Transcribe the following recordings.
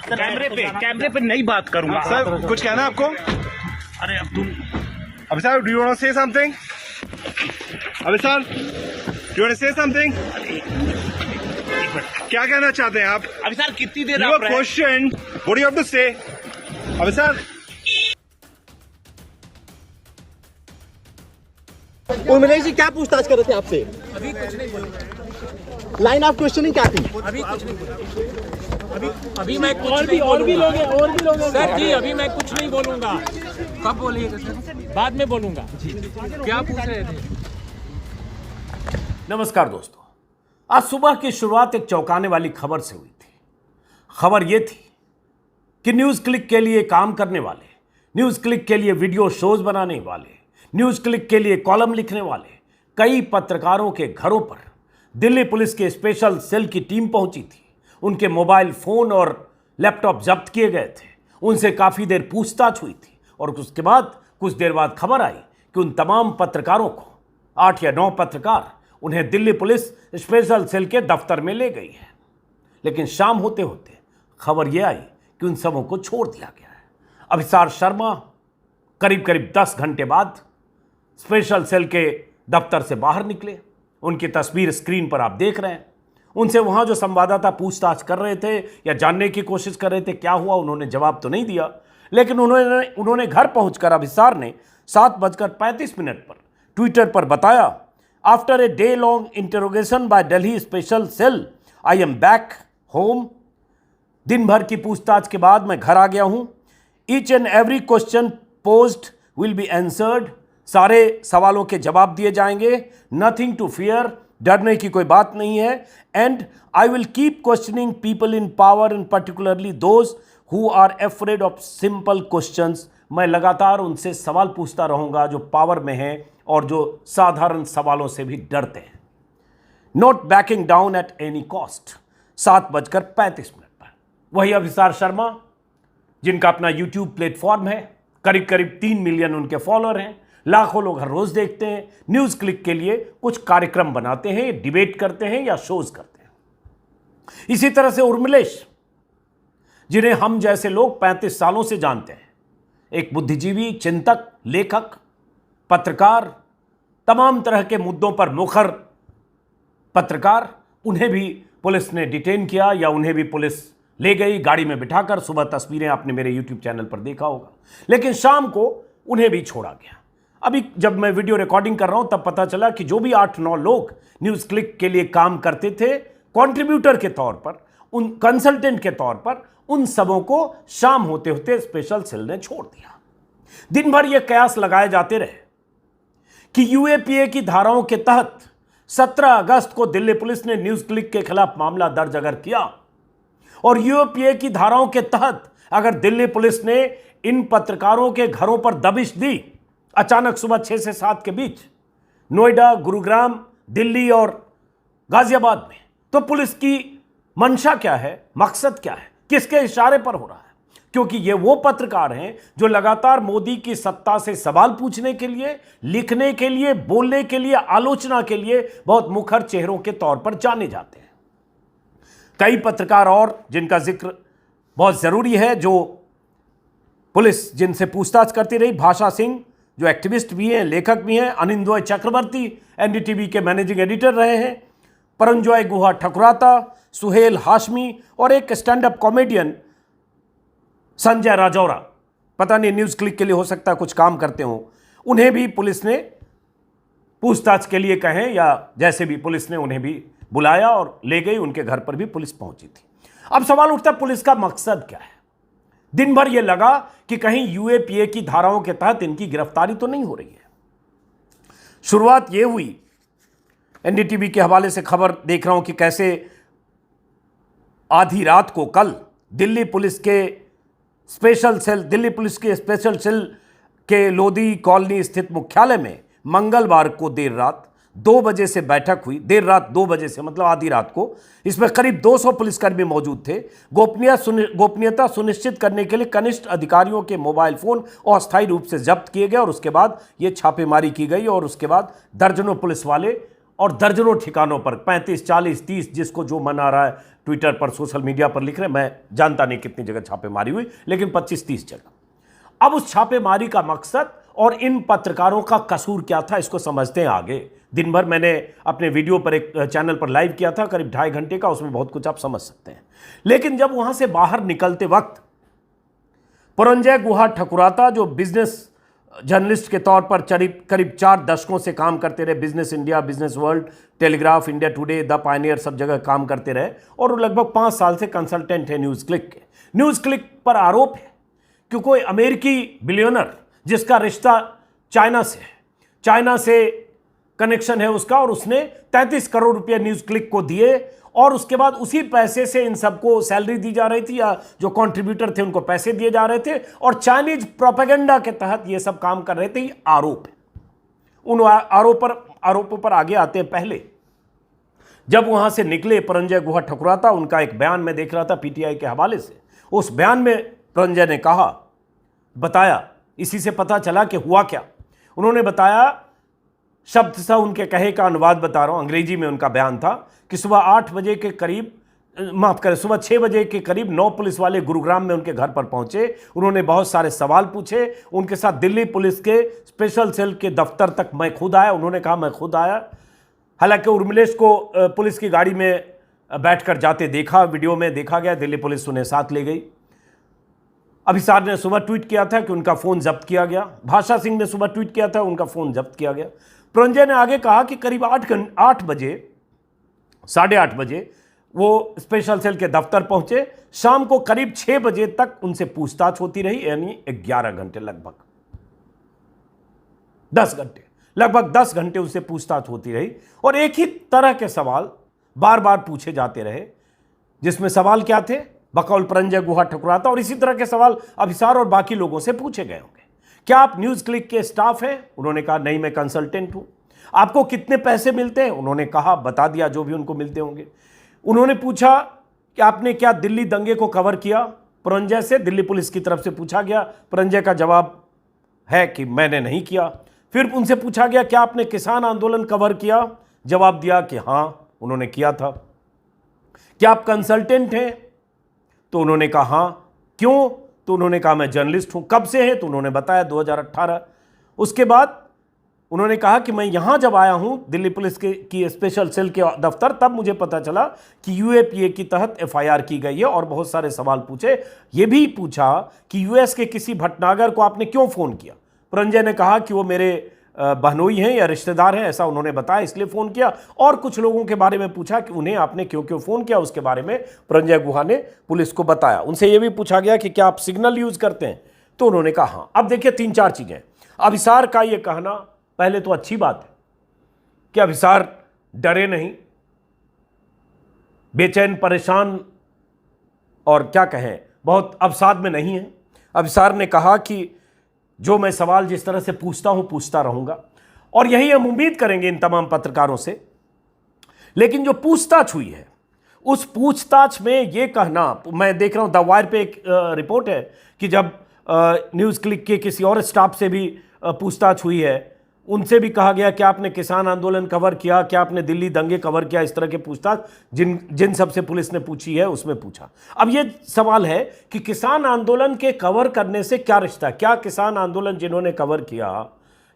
कैमरे पे नहीं बात करूंगा। सर कुछ कहना है आपको? अरे अब तुम अभी sir, do you want to say something? अभी sir, do you want to say something? क्या कहना चाहते हैं आप? अभी सर कितनी देर यू आप रहे? Question, what do you have to say? अभी सर, उर्मिला जी क्या पूछताछ कर रहे थे आपसे? अभी कुछ नहीं बोलूंगा। लाइन ऑफ क्वेश्चनिंग क्या थी? अभी कुछ नहीं बोलूंगा। अभी मैं कुछ नहीं बोलूंगा। और भी लोग सर जी, अभी मैं कुछ नहीं बोलूंगा। कब बोलिएगा सर? बाद में बोलूंगा। क्या पूछ रहे थे? नमस्कार दोस्तों, आज सुबह की शुरुआत एक चौंकाने वाली खबर से हुई थी। खबर यह थी कि न्यूज़ क्लिक के लिए काम करने वाले, न्यूज़ क्लिक के लिए वीडियो शोज बनाने वाले, न्यूज़ क्लिक के लिए कॉलम लिखने वाले कई पत्रकारों के घरों पर दिल्ली पुलिस के स्पेशल सेल की टीम पहुंची थी। उनके मोबाइल फोन और लैपटॉप जब्त किए गए थे। उनसे काफ़ी देर पूछताछ हुई थी और उसके बाद कुछ देर बाद खबर आई कि उन तमाम पत्रकारों को, 8 या 9 पत्रकार, उन्हें दिल्ली पुलिस स्पेशल सेल के दफ्तर में ले गई है। लेकिन शाम होते होते खबर यह आई कि उन सबों को छोड़ दिया गया है। अभिसार शर्मा करीब करीब 10 घंटे बाद स्पेशल सेल के दफ्तर से बाहर निकले। उनकी तस्वीर स्क्रीन पर आप देख रहे हैं। उनसे वहाँ जो संवाददाता पूछताछ कर रहे थे या जानने की कोशिश कर रहे थे क्या हुआ, उन्होंने जवाब तो नहीं दिया। लेकिन उन्होंने घर पहुंचकर अभिसार ने 7:35 पर ट्विटर पर बताया, after a day long interrogation by Delhi special cell I am back home. दिन भर की पूछताछ के बाद मैं घर आ गया हूँ। Each and every question posed will be answered. सारे सवालों के जवाब दिए जाएंगे। नथिंग टू फियर, डरने की कोई बात नहीं है। And I will keep questioning people in power and particularly those who are afraid of simple questions. मैं लगातार उनसे सवाल पूछता रहूंगा जो पावर में हैं और जो साधारण सवालों से भी डरते हैं। Not banking down at any cost. 7:35 पर वही अभिसार शर्मा, जिनका अपना यूट्यूब प्लेटफॉर्म है, करीब करीब 3 मिलियन उनके फॉलोअर हैं, लाखों लोग हर रोज देखते हैं, न्यूज़ क्लिक के लिए कुछ कार्यक्रम बनाते हैं, डिबेट करते हैं या शोज करते हैं। इसी तरह से उर्मिलेश, जिन्हें हम जैसे लोग 35 सालों से जानते हैं, एक बुद्धिजीवी, चिंतक, लेखक, पत्रकार, तमाम तरह के मुद्दों पर मुखर पत्रकार, उन्हें भी पुलिस ने डिटेन किया या उन्हें भी पुलिस ले गई गाड़ी में बिठाकर। सुबह तस्वीरें आपने मेरे यूट्यूब चैनल पर देखा होगा। लेकिन शाम को उन्हें भी छोड़ा गया। अभी जब मैं वीडियो रिकॉर्डिंग कर रहा हूं तब पता चला कि जो भी 8-9 लोग न्यूज़ क्लिक के लिए काम करते थे कंट्रीब्यूटर के तौर पर, उन कंसल्टेंट के तौर पर, उन सबों को शाम होते होते स्पेशल सेल ने छोड़ दिया। दिन भर ये कयास लगाए जाते रहे कि यूएपीए की धाराओं के तहत 17 अगस्त को दिल्ली पुलिस ने न्यूज़ क्लिक के खिलाफ मामला दर्ज अगर किया और यूएपीए की धाराओं के तहत अगर दिल्ली पुलिस ने इन पत्रकारों के घरों पर दबिश दी अचानक सुबह 6 से 7 के बीच नोएडा, गुरुग्राम, दिल्ली और गाजियाबाद में, तो पुलिस की मंशा क्या है, मकसद क्या है, किसके इशारे पर हो रहा है? क्योंकि ये वो पत्रकार हैं जो लगातार मोदी की सत्ता से सवाल पूछने के लिए, लिखने के लिए, बोलने के लिए, आलोचना के लिए बहुत मुखर चेहरों के तौर पर जाने जाते हैं। कई पत्रकार और जिनका जिक्र बहुत जरूरी है, जो पुलिस जिनसे पूछताछ करती रही, भाषा सिंह जो एक्टिविस्ट भी हैं, लेखक भी हैं, अनिंदोय चक्रवर्ती एनडीटीवी के मैनेजिंग एडिटर रहे हैं, परंजॉय गुहा ठकुराता, सुहेल हाशमी और एक stand up comedian Sanjay Rajoura, पता नहीं न्यूज़ क्लिक के लिए हो सकता है कुछ काम करते हो, उन्हें भी पुलिस ने पूछताछ के लिए कहें या जैसे भी पुलिस ने उन्हें भी बुलाया और ले गई। उनके घर पर भी पुलिस पहुंची थी। अब सवाल उठता है पुलिस का मकसद क्या है? दिन भर यह लगा कि कहीं यूएपीए की धाराओं के तहत इनकी गिरफ्तारी तो नहीं हो रही है। शुरुआत यह हुई, एनडीटीवी के हवाले से खबर देख रहा हूं कि कैसे आधी रात को कल दिल्ली पुलिस के स्पेशल सेल के लोधी कॉलोनी स्थित मुख्यालय में मंगलवार को देर रात 2 बजे से बैठक हुई। देर रात 2 बजे से मतलब आधी रात को। इसमें करीब 200 पुलिसकर्मी मौजूद थे। गोपनीयता सुनिश्चित करने के लिए कनिष्ठ अधिकारियों के मोबाइल फोन अस्थायी रूप से जब्त किए गए और उसके बाद ये छापेमारी की गई और उसके बाद दर्जनों पुलिस वाले और दर्जनों ठिकानों पर 35, 40, 30 जिसको जो मन आ रहा है ट्विटर पर, सोशल मीडिया पर लिख रहे हैं, मैं जानता नहीं कितनी जगह छापेमारी हुई, लेकिन 25-30 जगह। अब उस छापेमारी का मकसद और इन पत्रकारों का कसूर क्या था, इसको समझते हैं आगे। दिन भर मैंने अपने वीडियो पर एक चैनल पर लाइव किया था, करीब 2.5 घंटे का, उसमें बहुत कुछ आप समझ सकते हैं। लेकिन जब वहां से बाहर निकलते वक्त पुरंजय गुहा ठकुराता, जो बिजनेस जर्नलिस्ट के तौर पर करीब 4 दशकों से काम करते रहे, business India, business world, telegraph, India today, the Pioneer, सब जगह काम करते रहे, और वो लगभग 5 साल से कंसल्टेंट है न्यूज़ क्लिक के। न्यूज़ क्लिक पर आरोप है कि कोई अमेरिकी बिलियनर जिसका रिश्ता चाइना से कनेक्शन है उसका, और उसने 33 करोड़ रुपये न्यूज़ क्लिक को दिए, और उसके बाद उसी पैसे से इन सबको सैलरी दी जा रही थी, या जो कंट्रीब्यूटर थे उनको पैसे दिए जा रहे थे, और चाइनीज प्रोपेगेंडा के तहत ये सब काम कर रहे थे। ये आरोप है। उन आरोपों पर आगे आते हैं। पहले जब वहां से निकले पुरंजय गुहा ठकुराता, उनका एक बयान में देख रहा था पीटीआई के हवाले से। उस बयान में पुरंजय ने बताया, इसी से पता चला कि हुआ क्या। उन्होंने बताया, शब्द सा उनके कहे का अनुवाद बता रहा हूं, अंग्रेजी में उनका बयान था कि सुबह 6 बजे के करीब 9 पुलिस वाले गुरुग्राम में उनके घर पर पहुंचे। उन्होंने बहुत सारे सवाल पूछे। उनके साथ दिल्ली पुलिस के स्पेशल सेल के दफ्तर तक मैं खुद आया। उन्होंने कहा मैं खुद आया। हालांकि उर्मिलेश को पुलिस की गाड़ी में बैठकर जाते देखा, वीडियो में देखा गया। दिल्ली पुलिस उन्हें साथ ले गई। अभिसार ने सुबह ट्वीट किया था कि उनका फ़ोन जब्त किया गया। भाषा सिंह ने सुबह ट्वीट किया था, उनका फ़ोन जब्त किया गया। पुरंजय ने आगे कहा कि करीब 8:30 बजे वो स्पेशल सेल के दफ्तर पहुंचे। शाम को करीब 6 बजे तक उनसे पूछताछ होती रही, यानी 11 घंटे, लगभग 10 घंटे उनसे पूछताछ होती रही, और एक ही तरह के सवाल बार बार पूछे जाते रहे, जिसमें सवाल क्या थे, बकौल पुरंजय गुहा ठकुराता, और इसी तरह के सवाल अभिसार और बाकी लोगों से पूछे गए होंगे। क्या आप न्यूज़ क्लिक के स्टाफ हैं? उन्होंने कहा नहीं, मैं कंसल्टेंट हूं। आपको कितने पैसे मिलते हैं? उन्होंने कहा, बता दिया जो भी उनको मिलते होंगे। उन्होंने पूछा कि आपने क्या दिल्ली दंगे को कवर किया? पुरंजय से दिल्ली पुलिस की तरफ से पूछा गया। पुरंजय का जवाब है कि मैंने नहीं किया। फिर उनसे पूछा गया, क्या आपने किसान आंदोलन कवर किया? जवाब दिया कि हां, उन्होंने किया था। क्या आप कंसल्टेंट हैं? तो उन्होंने कहा हां। क्यों? तो उन्होंने कहा मैं जर्नलिस्ट हूं। कब से है? तो उन्होंने बताया 2018। उसके बाद उन्होंने कहा कि मैं यहां जब आया हूं दिल्ली पुलिस की स्पेशल सेल के दफ्तर, तब मुझे पता चला कि यूएपीए की तहत एफआईआर की गई है, और बहुत सारे सवाल पूछे। ये भी पूछा कि यूएस के किसी भटनागर को आपने क्यों फ़ोन किया? पुरंजय ने कहा कि वो मेरे बहनोई हैं या रिश्तेदार हैं, ऐसा उन्होंने बताया, इसलिए फ़ोन किया। और कुछ लोगों के बारे में पूछा कि उन्हें आपने क्यों फ़ोन किया, उसके बारे में पुरंजय गुहा ने पुलिस को बताया। उनसे यह भी पूछा गया कि क्या आप सिग्नल यूज़ करते हैं? तो उन्होंने कहा हाँ। अब देखिए 3-4 चीज़ें। अभिसार का ये कहना, पहले तो अच्छी बात है कि अभिसार डरे नहीं, बेचैन, परेशान और क्या कहें, बहुत अवसाद में नहीं है। अभिसार ने कहा कि जो मैं सवाल जिस तरह से पूछता हूं, पूछता रहूंगा, और यही हम उम्मीद करेंगे इन तमाम पत्रकारों से। लेकिन जो पूछताछ हुई है, उस पूछताछ में यह कहना, मैं देख रहा हूं द वायर पे एक रिपोर्ट है कि जब न्यूज़ क्लिक के किसी और स्टाफ से भी पूछताछ हुई है, उनसे भी कहा गया कि आपने किसान आंदोलन कवर किया, क्या आपने दिल्ली दंगे कवर किया, इस तरह के पूछताछ जिन सबसे पुलिस ने पूछी है उसमें पूछा। अब ये सवाल है कि किसान आंदोलन के कवर करने से क्या रिश्ता? क्या किसान आंदोलन जिन्होंने कवर किया,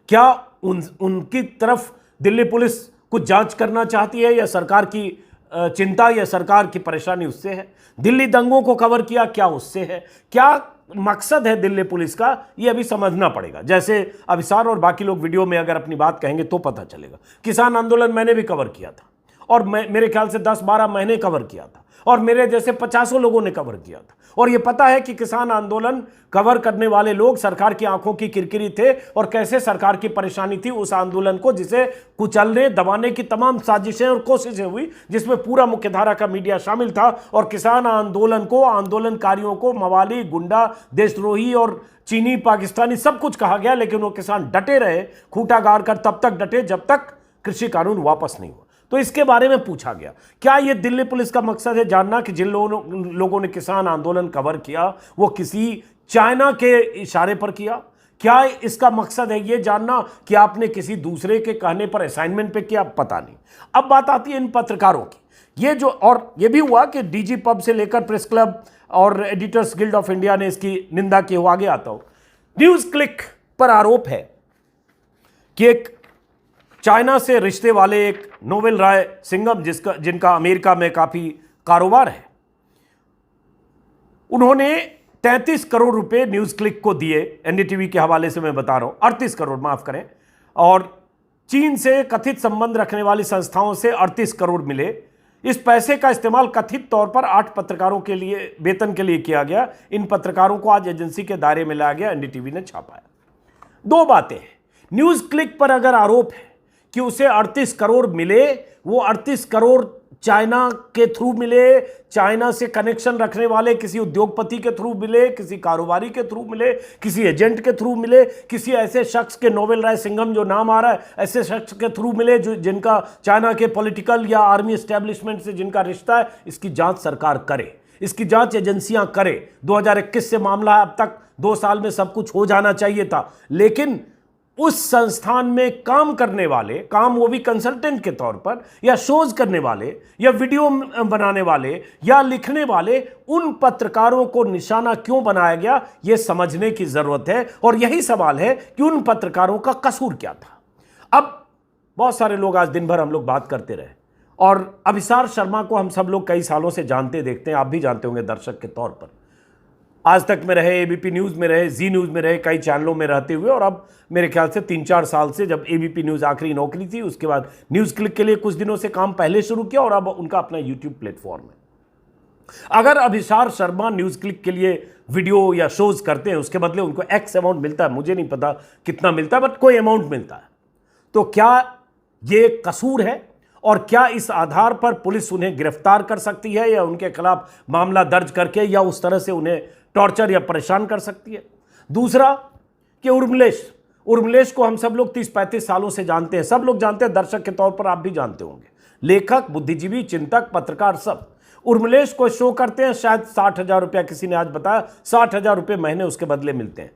क्या उनकी तरफ दिल्ली पुलिस कुछ जांच करना चाहती है, या सरकार की चिंता या सरकार की परेशानी उससे है? दिल्ली दंगों को कवर किया, क्या उससे है? क्या मकसद है दिल्ली पुलिस का, ये अभी समझना पड़ेगा। जैसे अभिसार और बाकी लोग वीडियो में अगर अपनी बात कहेंगे तो पता चलेगा। किसान आंदोलन मैंने भी कवर किया था, और मेरे ख्याल से 10-12 महीने कवर किया था, और मेरे जैसे 50 लोगों ने कवर किया था। और ये पता है कि किसान आंदोलन कवर करने वाले लोग सरकार की आंखों की किरकिरी थे, और कैसे सरकार की परेशानी थी उस आंदोलन को, जिसे कुचलने, दबाने की तमाम साजिशें और कोशिशें हुई, जिसमें पूरा मुख्यधारा का मीडिया शामिल था। और किसान आंदोलन को, आंदोलनकारियों को मवाली, गुंडा, देशद्रोही और चीनी, पाकिस्तानी सब कुछ कहा गया, लेकिन वो किसान डटे रहे, खूंटा गाड़ कर तब तक डटे जब तक कृषि कानून वापस नहीं हुआ। तो इसके बारे में पूछा गया। क्या ये दिल्ली पुलिस का मकसद है जानना कि जिन लोगों ने किसान आंदोलन कवर किया वो किसी चाइना के इशारे पर किया? क्या इसका मकसद है ये जानना कि आपने किसी दूसरे के कहने पर असाइनमेंट पे किया, पता नहीं। अब बात आती है इन पत्रकारों की, ये जो, और ये भी हुआ कि डीजी पब से लेकर प्रेस क्लब और एडिटर्स गिल्ड ऑफ इंडिया ने इसकी निंदा की हो। आगे आता हूं, न्यूज क्लिक पर आरोप है कि एक चाइना से रिश्ते वाले एक नोवेल राय सिंघम, जिनका अमेरिका में काफी कारोबार है, उन्होंने 33 करोड़ रुपए न्यूज क्लिक को दिए। एनडीटीवी के हवाले से मैं बता रहा हूं, 38 करोड़ माफ करें, और चीन से कथित संबंध रखने वाली संस्थाओं से 38 करोड़ मिले। इस पैसे का इस्तेमाल कथित तौर पर 8 पत्रकारों के लिए वेतन के लिए किया गया। इन पत्रकारों को आज एजेंसी के दायरे में लाया गया, एनडीटीवी ने छापा है। दो बातें हैं, न्यूज क्लिक पर अगर आरोप है कि उसे 38 करोड़ मिले, वो 38 करोड़ चाइना के थ्रू मिले, चाइना से कनेक्शन रखने वाले किसी उद्योगपति के थ्रू मिले, किसी कारोबारी के थ्रू मिले, किसी एजेंट के थ्रू मिले, किसी ऐसे शख्स के, नोवेल राय सिंघम जो नाम आ रहा है, ऐसे शख्स के थ्रू मिले जो जिनका चाइना के पॉलिटिकल या आर्मी एस्टेब्लिशमेंट से जिनका रिश्ता है, इसकी जांच सरकार करे, इसकी जांच एजेंसियां करे। 2021 से मामला है, अब तक 2 साल में सब कुछ हो जाना चाहिए था, लेकिन उस संस्थान में काम करने वाले, काम वो भी कंसल्टेंट के तौर पर, या शोज करने वाले, या वीडियो बनाने वाले, या लिखने वाले, उन पत्रकारों को निशाना क्यों बनाया गया, यह समझने की जरूरत है। और यही सवाल है कि उन पत्रकारों का कसूर क्या था। अब बहुत सारे लोग, आज दिन भर हम लोग बात करते रहे, और अभिसार शर्मा को हम सब लोग कई सालों से जानते देखते हैं, आप भी जानते होंगे दर्शक के तौर पर। आज तक में रहे, एबीपी न्यूज़ में रहे, जी न्यूज़ में रहे, कई चैनलों में रहते हुए, और अब मेरे ख्याल से 3-4 साल से, जब एबीपी न्यूज़ आखिरी नौकरी थी, उसके बाद न्यूज़ क्लिक के लिए कुछ दिनों से काम पहले शुरू किया, और अब उनका अपना यूट्यूब प्लेटफॉर्म है। अगर अभिसार शर्मा न्यूज़ क्लिक के लिए वीडियो या शोज करते हैं, उसके बदले उनको एक्स अमाउंट मिलता है, मुझे नहीं पता कितना मिलता है, बट कोई अमाउंट मिलता है, तो क्या ये कसूर है? और क्या इस आधार पर पुलिस उन्हें गिरफ्तार कर सकती है, या उनके खिलाफ मामला दर्ज करके, या उस तरह से उन्हें टॉर्चर या परेशान कर सकती है? दूसरा कि उर्मिलेश को हम सब लोग 30-35 सालों से जानते हैं, सब लोग जानते हैं, दर्शक के तौर पर आप भी जानते होंगे, लेखक, बुद्धिजीवी, चिंतक, पत्रकार, सब। उर्मिलेश को शो करते हैं, शायद 60,000 रुपया, किसी ने आज बताया 60,000 रुपये महीने उसके बदले मिलते हैं।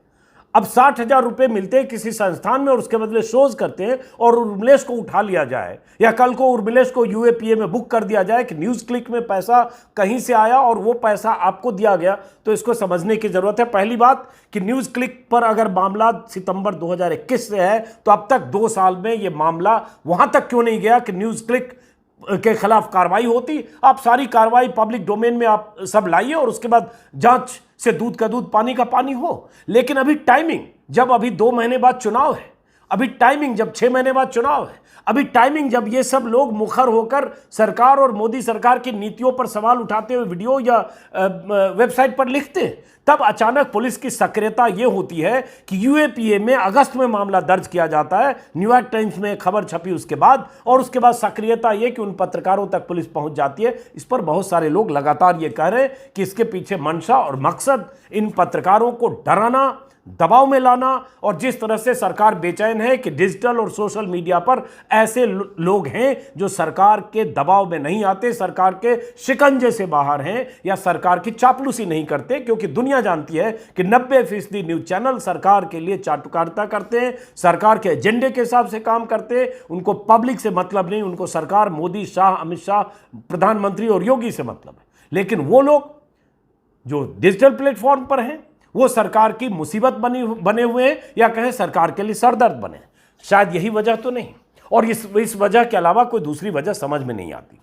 अब 60,000 रुपये मिलते हैं किसी संस्थान में, और उसके बदले शोज करते हैं, और उर्मिलेश को उठा लिया जाए, या कल को उर्मिलेश को यूएपीए में बुक कर दिया जाए कि न्यूज क्लिक में पैसा कहीं से आया और वो पैसा आपको दिया गया, तो इसको समझने की जरूरत है। पहली बात कि न्यूज क्लिक पर अगर मामला सितंबर 2021 से है, तो अब तक 2 साल में ये मामला वहां तक क्यों नहीं गया कि न्यूज क्लिक के खिलाफ कार्रवाई होती? आप सारी कार्रवाई पब्लिक डोमेन में आप सब लाइए, और उसके बाद जांच से दूध का दूध, पानी का पानी हो। लेकिन अभी टाइमिंग, जब अभी 2 महीने बाद चुनाव है, अभी टाइमिंग जब 6 महीने बाद चुनाव है, अभी टाइमिंग जब ये सब लोग मुखर होकर सरकार और मोदी सरकार की नीतियों पर सवाल उठाते हुए वीडियो या वेबसाइट पर लिखते हैं, तब अचानक पुलिस की सक्रियता ये होती है कि यूएपीए में अगस्त में मामला दर्ज किया जाता है, न्यूयॉर्क टाइम्स में खबर छपी उसके बाद, और उसके बाद सक्रियता ये कि उन पत्रकारों तक पुलिस पहुंच जाती है। इस पर बहुत सारे लोग लगातार ये कह रहे हैं कि इसके पीछे मंशा और मकसद इन पत्रकारों को डराना, दबाव में लाना, और जिस तरह से सरकार बेचैन है कि डिजिटल और सोशल मीडिया पर ऐसे लोग हैं जो सरकार के दबाव में नहीं आते, सरकार के शिकंजे से बाहर हैं, या सरकार की चापलूसी नहीं करते, क्योंकि दुनिया जानती है कि 90% न्यूज चैनल सरकार के लिए चाटुकारिता करते हैं, सरकार के एजेंडे के हिसाब से काम करते हैं, उनको पब्लिक से मतलब नहीं, उनको सरकार, मोदी, शाह, अमित शाह, प्रधानमंत्री और योगी से मतलब है। लेकिन वो लोग जो डिजिटल प्लेटफॉर्म पर हैं, वो सरकार की मुसीबत बने हुए हैं, या कहें सरकार के लिए सरदर्द बने। शायद यही वजह तो नहीं, और इस वजह के अलावा कोई दूसरी वजह समझ में नहीं आती।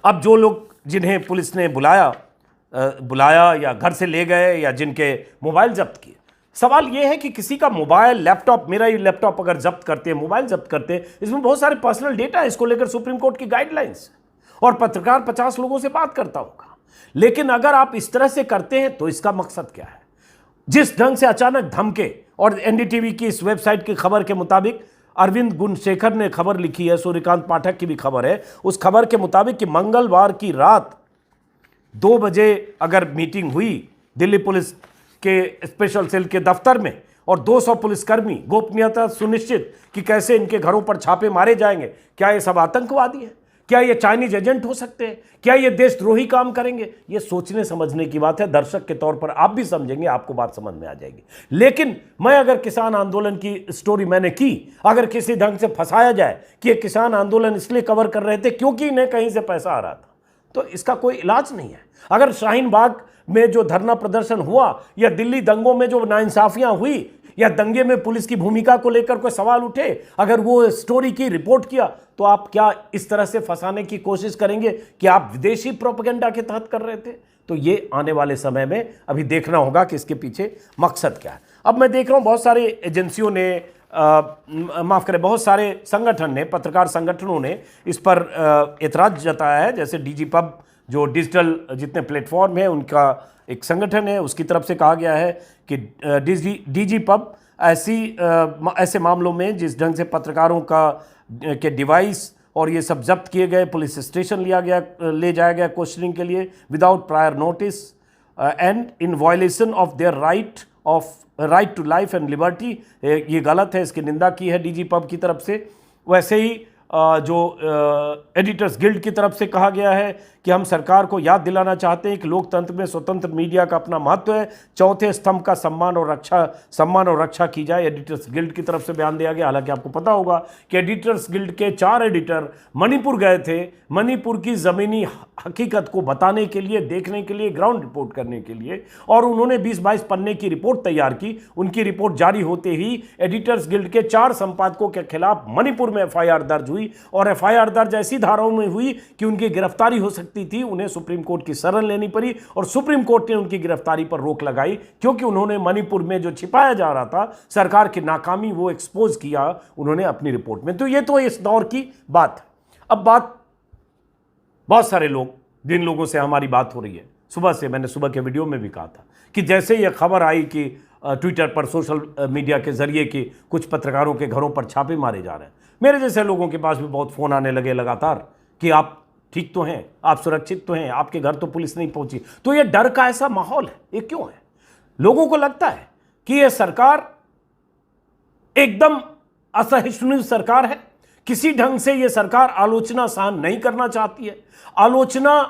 अब जो लोग, जिन्हें पुलिस ने बुलाया या घर से ले गए, या जिनके मोबाइल जब्त किए, सवाल यह है कि किसी का मोबाइल, लैपटॉप, मेरा ही लैपटॉप अगर जब्त करते हैं, मोबाइल जब्त करते हैं, इसमें बहुत सारे पर्सनल डेटा है, इसको लेकर सुप्रीम कोर्ट की गाइडलाइंस, और पत्रकार 50 लोगों से बात करता होगा। लेकिन अगर आप इस तरह से करते हैं, तो इसका मकसद क्या है? जिस ढंग से अचानक धमके, और एनडीटीवी की इस वेबसाइट की खबर के मुताबिक, अरविंद गुणशेखर ने खबर लिखी है, सूर्यकांत पाठक की भी खबर है, उस खबर के मुताबिक कि मंगलवार की रात 2 बजे अगर मीटिंग हुई दिल्ली पुलिस के स्पेशल सेल के दफ्तर में, और 200 पुलिसकर्मी, गोपनीयता सुनिश्चित कि कैसे इनके घरों पर छापे मारे जाएंगे, क्या ये सब आतंकवादी है? क्या ये चाइनीज एजेंट हो सकते हैं? क्या ये देशद्रोही काम करेंगे? ये सोचने समझने की बात है। दर्शक के तौर पर आप भी समझेंगे, आपको बात समझ में आ जाएगी। लेकिन मैं अगर किसान आंदोलन की स्टोरी मैंने की, अगर किसी ढंग से फंसाया जाए कि ये किसान आंदोलन इसलिए कवर कर रहे थे क्योंकि इन्हें कहीं से पैसा आ रहा था, तो इसका कोई इलाज नहीं है। अगर शाहीन बाग में जो धरना प्रदर्शन हुआ या दिल्ली दंगों में जो नाइंसाफियां हुई या दंगे में पुलिस की भूमिका को लेकर कोई सवाल उठे, अगर वो स्टोरी की रिपोर्ट किया, तो आप क्या इस तरह से फंसाने की कोशिश करेंगे कि आप विदेशी प्रोपेगेंडा के तहत कर रहे थे? तो ये आने वाले समय में अभी देखना होगा कि इसके पीछे मकसद क्या है। अब मैं देख रहा हूं बहुत सारे एजेंसियों ने माफ करें, बहुत सारे संगठन ने, पत्रकार संगठनों ने इस पर एतराज जताया है। जैसे डीजी पब जो डिजिटल जितने प्लेटफॉर्म है उनका एक संगठन है, उसकी तरफ से कहा गया है कि डीजी पब ऐसे मामलों में जिस ढंग से पत्रकारों के डिवाइस और ये सब जब्त किए गए, पुलिस स्टेशन ले जाया गया क्वेश्चनिंग के लिए without prior notice and in violation of their right to life and liberty, ये गलत है, इसकी निंदा की है डीजी पब की तरफ से। वैसे ही जो एडिटर्स गिल्ड की तरफ से कहा गया है कि हम सरकार को याद दिलाना चाहते हैं कि लोकतंत्र में स्वतंत्र मीडिया का अपना महत्व है, चौथे स्तंभ का सम्मान और रक्षा की जाए, एडिटर्स गिल्ड की तरफ से बयान दिया गया। हालांकि आपको पता होगा कि एडिटर्स गिल्ड के 4 एडिटर मणिपुर गए थे, मणिपुर की ज़मीनी हकीकत को बताने के लिए, देखने के लिए, ग्राउंड रिपोर्ट करने के लिए, और उन्होंने 20-22 पन्ने की रिपोर्ट तैयार की। उनकी रिपोर्ट जारी होते ही एडिटर्स गिल्ड के 4 संपादकों के खिलाफ मणिपुर में एफआईआर दर्ज हुई, और एफआईआर दर्ज ऐसी धाराओं में हुई कि उनकी गिरफ्तारी हो सकती थी। उन्हें सुप्रीम कोर्ट की शरण लेनी पड़ी और सुप्रीम कोर्ट ने उनकी गिरफ्तारी पर रोक लगाई, क्योंकि उन्होंने मणिपुर में जो छिपाया जा रहा था, सरकार की नाकामी, वो एक्सपोज किया उन्होंने अपनी रिपोर्ट में। तो ये तो इस दौर की बात है। अब बात बहुत सारे लोग, जिन लोगों से हमारी बात हो रही है सुबह से, मैंने सुबह के वीडियो में भी कहा था कि जैसे यह खबर आई कि ट्विटर पर, सोशल मीडिया के जरिए कि कुछ पत्रकारों के घरों पर छापे मारे जा रहे हैं, मेरे जैसे लोगों के पास भी बहुत फ़ोन आने लगे लगातार कि आप ठीक तो हैं, आप सुरक्षित तो हैं, आपके घर तो पुलिस नहीं पहुंची। तो ये डर का ऐसा माहौल है, ये क्यों है? लोगों को लगता है कि ये सरकार एकदम असहिष्णु सरकार है, किसी ढंग से ये सरकार आलोचना सहन नहीं करना चाहती है, आलोचना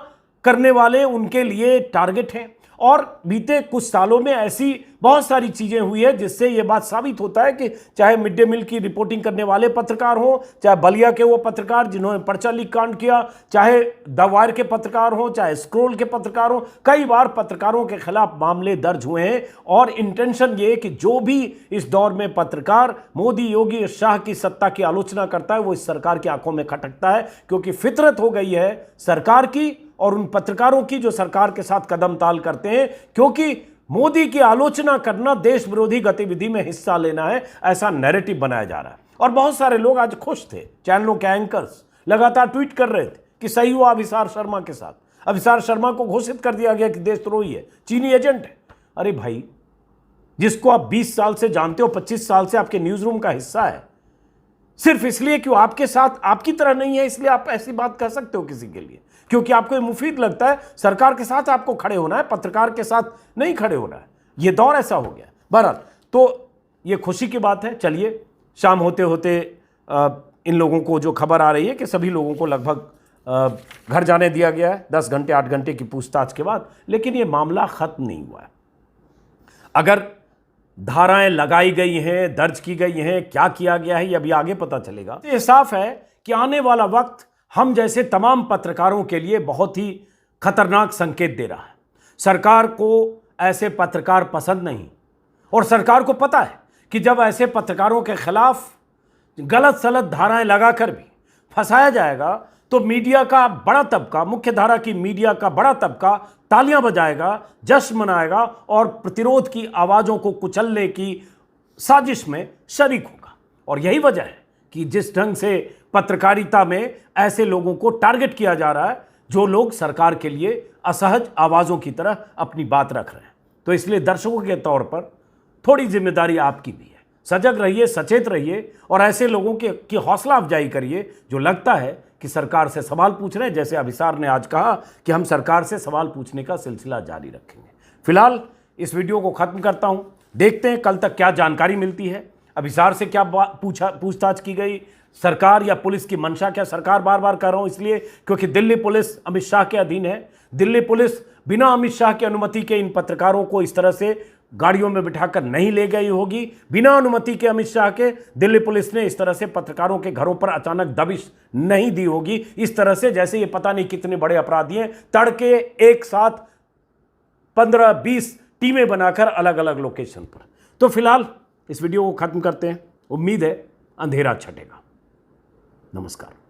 करने वाले उनके लिए टारगेट हैं। और बीते कुछ सालों में ऐसी बहुत सारी चीज़ें हुई है जिससे ये बात साबित होता है कि चाहे मिड डे मील की रिपोर्टिंग करने वाले पत्रकार हों, चाहे बलिया के वो पत्रकार जिन्होंने पर्चा लीक कांड किया, चाहे द वायर के पत्रकार हों, चाहे स्क्रोल के पत्रकार हों, कई बार पत्रकारों के खिलाफ मामले दर्ज हुए हैं। और इंटेंशन ये कि जो भी इस दौर में पत्रकार मोदी, योगी, शाह की सत्ता की आलोचना करता है, वो इस सरकार की आंखों में खटकता है, क्योंकि फितरत हो गई है सरकार की और उन पत्रकारों की जो सरकार के साथ कदम ताल करते हैं, क्योंकि मोदी की आलोचना करना देश विरोधी गतिविधि में हिस्सा लेना है, ऐसा नैरेटिव बनाया जा रहा है। और बहुत सारे लोग आज खुश थे, चैनलों के एंकर्स लगातार ट्वीट कर रहे थे कि सही हुआ अभिसार शर्मा के साथ। अभिसार शर्मा को घोषित कर दिया गया कि देशद्रोही है, चीनी एजेंट है। अरे भाई, जिसको आप 20 साल से जानते हो, 25 साल से आपके न्यूज रूम का हिस्सा है, सिर्फ इसलिए कि वो आपके साथ आपकी तरह नहीं है इसलिए आप ऐसी बात कह सकते हो किसी के लिए, क्योंकि आपको ये मुफीद लगता है। सरकार के साथ आपको खड़े होना है, पत्रकार के साथ नहीं खड़े होना है। ये दौर ऐसा हो गया। बहरहाल, तो ये खुशी की बात है। चलिए, शाम होते होते इन लोगों को जो खबर आ रही है कि सभी लोगों को लगभग घर जाने दिया गया है 10 घंटे 8 घंटे की पूछताछ के बाद, लेकिन ये मामला खत्म नहीं हुआ है। अगर धाराएं लगाई गई हैं, दर्ज की गई हैं, क्या किया गया है, ये अभी आगे पता चलेगा। तो ये साफ है कि आने वाला वक्त हम जैसे तमाम पत्रकारों के लिए बहुत ही खतरनाक संकेत दे रहा है। सरकार को ऐसे पत्रकार पसंद नहीं, और सरकार को पता है कि जब ऐसे पत्रकारों के खिलाफ गलत सलत धाराएं लगाकर भी फंसाया जाएगा तो मीडिया का बड़ा तबका, मुख्य धारा की मीडिया का बड़ा तबका तालियां बजाएगा, जश्न मनाएगा और प्रतिरोध की आवाज़ों को कुचलने की साजिश में शरीक होगा। और यही वजह है कि जिस ढंग से पत्रकारिता में ऐसे लोगों को टारगेट किया जा रहा है जो लोग सरकार के लिए असहज आवाज़ों की तरह अपनी बात रख रहे हैं। तो इसलिए दर्शकों के तौर पर थोड़ी जिम्मेदारी आपकी भी है। सजग रहिए, सचेत रहिए और ऐसे लोगों की हौसला अफजाई करिए जो लगता है कि सरकार से सवाल पूछ रहे हैं। जैसे अभिसार ने आज कहा कि हम सरकार से सवाल पूछने का सिलसिला जारी रखेंगे। फिलहाल इस वीडियो को ख़त्म करता हूं। देखते हैं कल तक क्या जानकारी मिलती है, अभिसार से क्या पूछताछ की गई, सरकार या पुलिस की मंशा क्या? सरकार बार बार कह रहा हूं इसलिए क्योंकि दिल्ली पुलिस अमित शाह के अधीन है। दिल्ली पुलिस बिना अमित शाह की अनुमति के इन पत्रकारों को इस तरह से गाड़ियों में बिठाकर नहीं ले गई होगी। बिना अनुमति के अमित शाह के दिल्ली पुलिस ने इस तरह से पत्रकारों के घरों पर अचानक दबिश नहीं दी होगी, इस तरह से जैसे ये पता नहीं कितने बड़े अपराधी हैं, तड़के एक साथ 15-20 टीमें बनाकर अलग अलग लोकेशन पर। तो फिलहाल इस वीडियो को खत्म करते हैं। उम्मीद है अंधेरा छटेगा। नमस्कार।